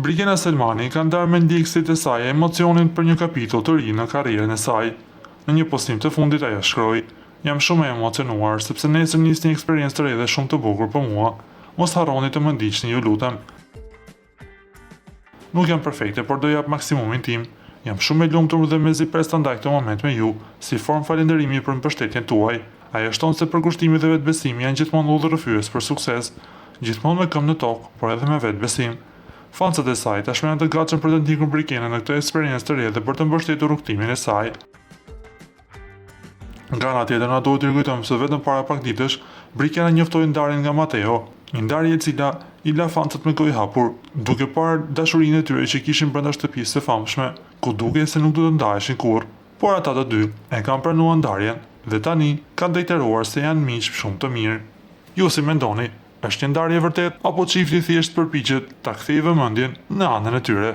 Brigena Selmani ka ndarë me ndjekësit e saj emocionin për një kapitull të ri në karrierën e saj. Në një postim të fundit ajo shkroi: "Jam shumë e emocionuar sepse nesër nis një eksperiencë të re dhe shumë të bukur për mua. Mos harroni të më ndiqni, ju lutem. Nuk jam perfekte, por do jap maksimumin tim. Jam shumë e lumtur dhe mezi pres ta ndaj këtë moment me ju, si formë falënderimi për mbështetjen tuaj." Ajo shton se përkushtimi dhe vetbesimi janë gjithmonë udhërrëfyes për sukses, gjithmonë me këmbë në tokë, por edhe me vetbesim. Fansat e saj tashmë janë të gatshëm për të ndjekur Brikenën në këtë eksperiencë të re dhe për të mbështetur rrugtimin e saj. Nga ana tjetër, na duhet të kujtojmë se vetëm para pak ditësh, Brikena njoftoi ndarjen nga Mateo, një ndarje e cila i la fansat me gojë hapur, duke parë dashurinë e tyre që kishin brenda shtëpisë së famshme, ku dukej se nuk do të ndaheshin kurrë. Por ata të dy e kanë pranuar ndarjen dhe tani kanë deklaruar se janë miq shumë të mirë. Ju si mendoni? Është një ndarje vërtet apo çifti thjesht përpiqet ta kthejë vëmendjen në anën e tyre?